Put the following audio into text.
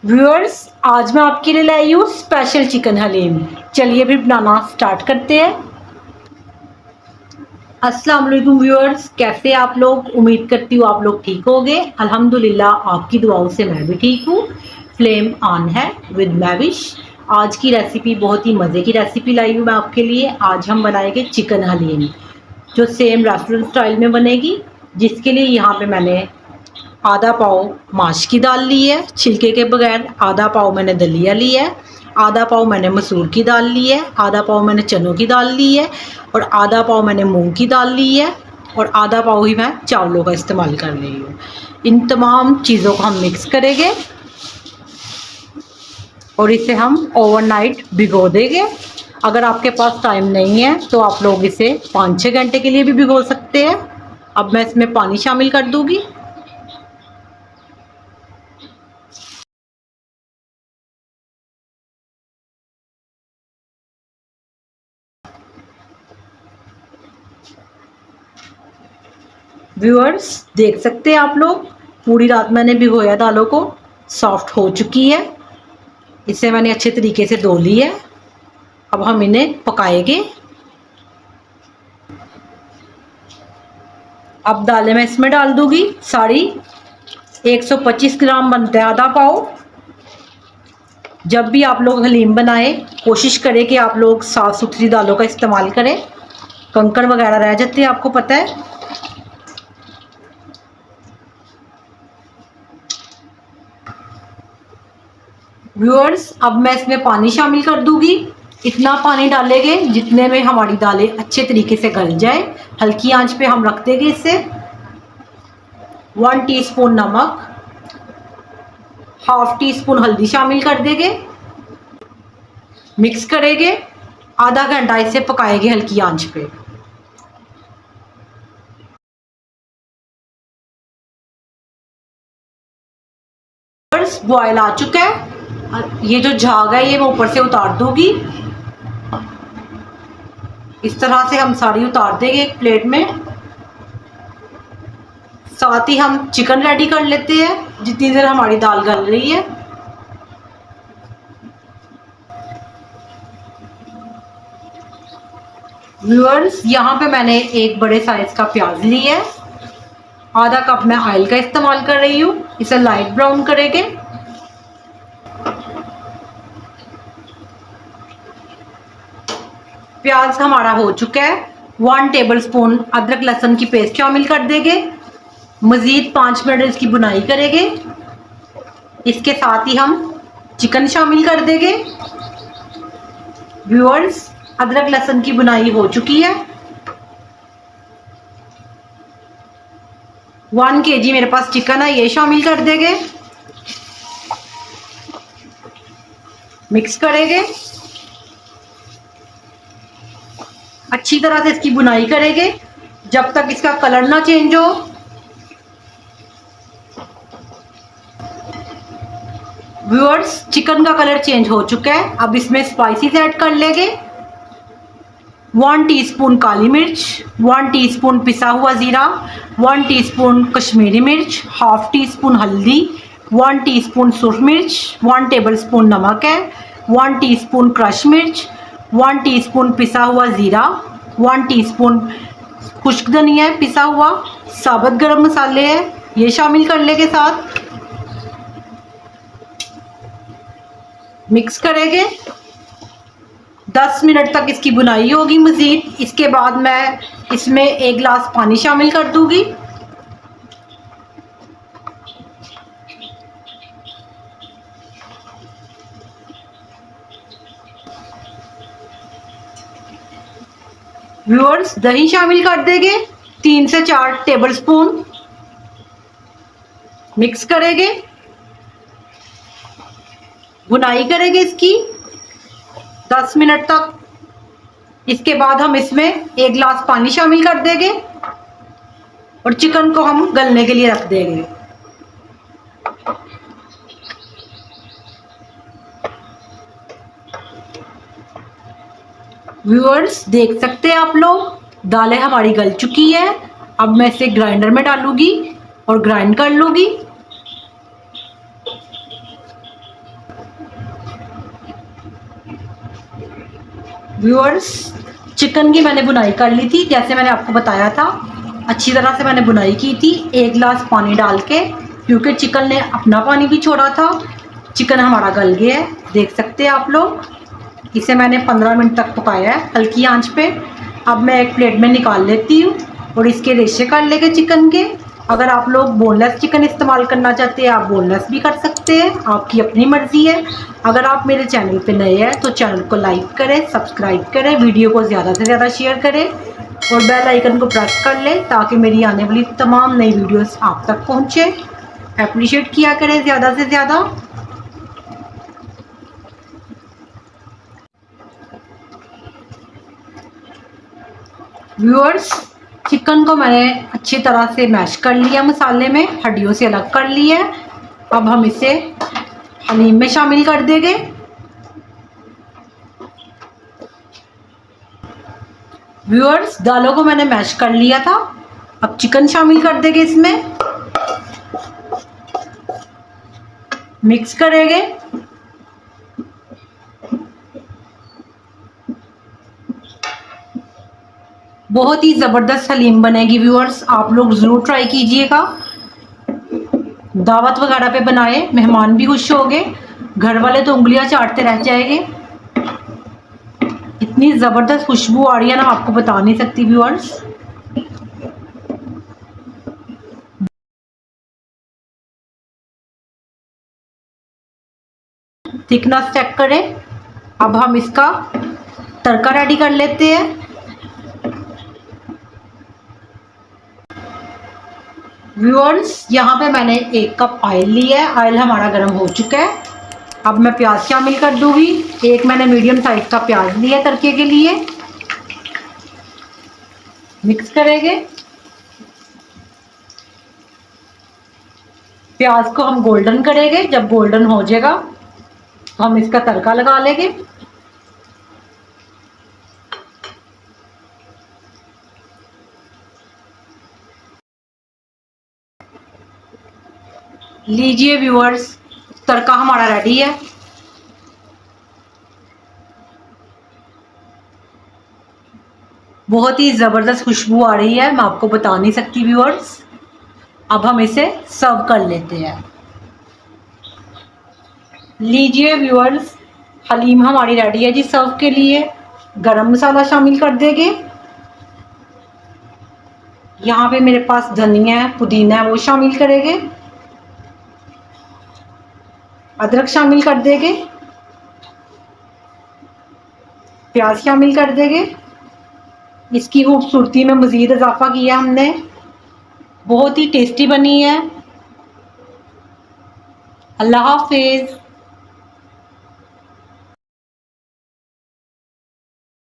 Viewers, आज मैं आपके लिए लाई हूँ स्पेशल चिकन हलीम। चलिए भी बनाना स्टार्ट करते हैं। अस्सलाम वालेकुम व्यूअर्स, कैसे आप लोग? उम्मीद करती हूँ आप लोग ठीक होंगे। अल्हम्दुलिल्लाह आपकी दुआओं से मैं भी ठीक हूँ। फ्लेम ऑन है विद मैविश। आज की रेसिपी बहुत ही मज़े की रेसिपी लाई हूँ मैं आपके लिए। आज हम बनाएंगे चिकन हलीम जो सेम रेस्टोरेंट स्टाइल में बनेगी, जिसके लिए यहाँ पे मैंने आधा पाव माश की दाल ली है छिलके के बगैर, आधा पाव मैंने दलिया ली है, आधा पाव मैंने मसूर की दाल ली है, आधा पाव मैंने चनों की दाल ली है और आधा पाव मैंने मूंग की दाल ली है और आधा पाव ही मैं चावलों का इस्तेमाल कर रही हूँ। इन तमाम चीज़ों को हम मिक्स करेंगे और इसे हम ओवरनाइट भिगो देंगे। अगर आपके पास टाइम नहीं है तो आप लोग इसे 5-6 घंटे के लिए भी भिगो सकते हैं। अब मैं इसमें पानी शामिल कर दूँगी। व्यूअर्स, देख सकते हैं आप लोग, पूरी रात मैंने भिगोया दालों को, सॉफ्ट हो चुकी है। इसे मैंने अच्छे तरीके से धो ली है। अब हम इन्हें पकाएंगे। अब दालें मैं इसमें डाल दूंगी सारी। 125 ग्राम बनता है आधा पाव। जब भी आप लोग हलीम बनाएं, कोशिश करें कि आप लोग साफ़ सुथरी दालों का इस्तेमाल करें। कंकड़ वगैरह रह जाते हैं, आपको पता है। व्यूअर्स, अब मैं इसमें पानी शामिल कर दूंगी। इतना पानी डालेंगे जितने में हमारी दालें अच्छे तरीके से गल जाए। हल्की आंच पे हम रख देंगे इसे। 1 टीस्पून नमक, हाफ टी स्पून हल्दी शामिल कर देंगे। मिक्स करेंगे। आधा घंटा इसे पकाएंगे हल्की आंच पे। बॉयल आ चुका है। ये जो झाग है ये मैं ऊपर से उतार दूंगी। इस तरह से हम सारी उतार देंगे एक प्लेट में। साथ ही हम चिकन रेडी कर लेते हैं जितनी देर हमारी दाल गल रही है। व्यूअर्स, यहाँ पे मैंने एक बड़े साइज का प्याज ली है। आधा कप मैं ऑयल का इस्तेमाल कर रही हूँ। इसे लाइट ब्राउन करेंगे। प्याज हमारा हो चुका है। 1 टेबलस्पून अदरक लहसुन की पेस्ट शामिल कर देंगे। मज़ीद 5 मिनट इसकी बुनाई करेंगे। इसके साथ ही हम चिकन शामिल कर देंगे। व्यूअर्स, अदरक लहसुन की बुनाई हो चुकी है। 1 kg मेरे पास चिकन है, ये शामिल कर देंगे। मिक्स करेंगे। अच्छी तरह से इसकी बुनाई करेंगे जब तक इसका कलर ना चेंज हो। व्यूअर्स, चिकन का कलर चेंज हो चुका है। अब इसमें स्पाइसेस ऐड कर लेंगे। 1 टीस्पून काली मिर्च, 1 टीस्पून पिसा हुआ ज़ीरा, 1 टीस्पून कश्मीरी मिर्च, हाफ टी स्पून हल्दी, 1 टीस्पून सुरख मिर्च, 1 टेबलस्पून नमक है, 1 टीस्पून क्रश मिर्च, 1 टीस्पून पिसा हुआ ज़ीरा, 1 टीस्पून खुश्क धनिया है पिसा हुआ, साबुत गरम मसाले है, ये शामिल कर लेंगे साथ। मिक्स करेंगे। 10 मिनट तक इसकी बुनाई होगी मज़ीद। इसके बाद मैं इसमें 1 गिलास पानी शामिल कर दूंगी। व्यूअर्स, दही शामिल कर देंगे 3 से 4 टेबलस्पून। मिक्स करेंगे। बुनाई करेंगे इसकी 10 मिनट तक। इसके बाद हम इसमें 1 गिलास पानी शामिल कर देंगे और चिकन को हम गलने के लिए रख देंगे। व्यूअर्स, देख सकते हैं आप लोग, दालें हमारी गल चुकी है। अब मैं इसे ग्राइंडर में डालूंगी और ग्राइंड कर लूंगी। व्यूअर्स, चिकन की मैंने बुनाई कर ली थी, जैसे मैंने आपको बताया था अच्छी तरह से मैंने बुनाई की थी 1 गिलास पानी डाल के, क्योंकि चिकन ने अपना पानी भी छोड़ा था। चिकन हमारा गल गया है, देख सकते हैं आप लोग। इसे मैंने 15 मिनट तक पकाया है हल्की आंच पे। अब मैं एक प्लेट में निकाल लेती हूँ और इसके रेशे कर लेंगे चिकन के। अगर आप लोग बोनलेस चिकन इस्तेमाल करना चाहते हैं, आप बोनलेस भी कर सकते हैं, आपकी अपनी मर्ज़ी है। अगर आप मेरे चैनल पे नए हैं तो चैनल को लाइक करें, सब्सक्राइब करें, वीडियो को ज़्यादा से ज़्यादा शेयर करें और बेल आइकन को प्रेस कर लें ताकि मेरी आने वाली तमाम नई वीडियोस आप तक पहुँचे। अप्रिशिएट किया करें ज़्यादा से ज़्यादा। व्यूअर्स, चिकन को मैंने अच्छी तरह से मैश कर लिया, मसाले में हड्डियों से अलग कर लिया है। अब हम इसे हलीम में शामिल कर देंगे। व्यूअर्स, दालों को मैंने मैश कर लिया था, अब चिकन शामिल कर देंगे इसमें, मिक्स करेंगे। बहुत ही ज़बरदस्त हलीम बनेगी व्यूअर्स, आप लोग ज़रूर ट्राई कीजिएगा। दावत वगैरह पे बनाए, मेहमान भी खुश होंगे, घर वाले तो उंगलियां चाटते रह जाएंगे। इतनी ज़बरदस्त खुशबू आ रही है ना, आपको बता नहीं सकती व्यूअर्स। थिकनेस चेक करें। अब हम इसका तड़का रेडी कर लेते हैं। व्यूअर्स, यहाँ पे मैंने 1 कप ऑयल लिया है, ऑयल हमारा गर्म हो चुका है। अब मैं प्याज शामिल कर दूंगी। एक मैंने मीडियम साइज का प्याज लिया है तड़के के लिए, मिक्स करेंगे। प्याज को हम गोल्डन करेंगे, जब गोल्डन हो जाएगा तो हम इसका तड़का लगा लेंगे। लीजिए व्यूअर्स, तड़का हमारा रेडी है। बहुत ही ज़बरदस्त खुशबू आ रही है, मैं आपको बता नहीं सकती व्यूअर्स। अब हम इसे सर्व कर लेते हैं। लीजिए व्यूअर्स, हलीम हमारी रेडी है जी सर्व के लिए। गरम मसाला शामिल कर देंगे। यहाँ पे मेरे पास धनिया है, पुदीना है, वो शामिल करेंगे। अदरक शामिल कर देंगे, प्याज शामिल कर देंगे। इसकी खूबसूरती में मज़ीद इजाफा किया हमने। बहुत ही टेस्टी बनी है। अल्लाह हाफिज़।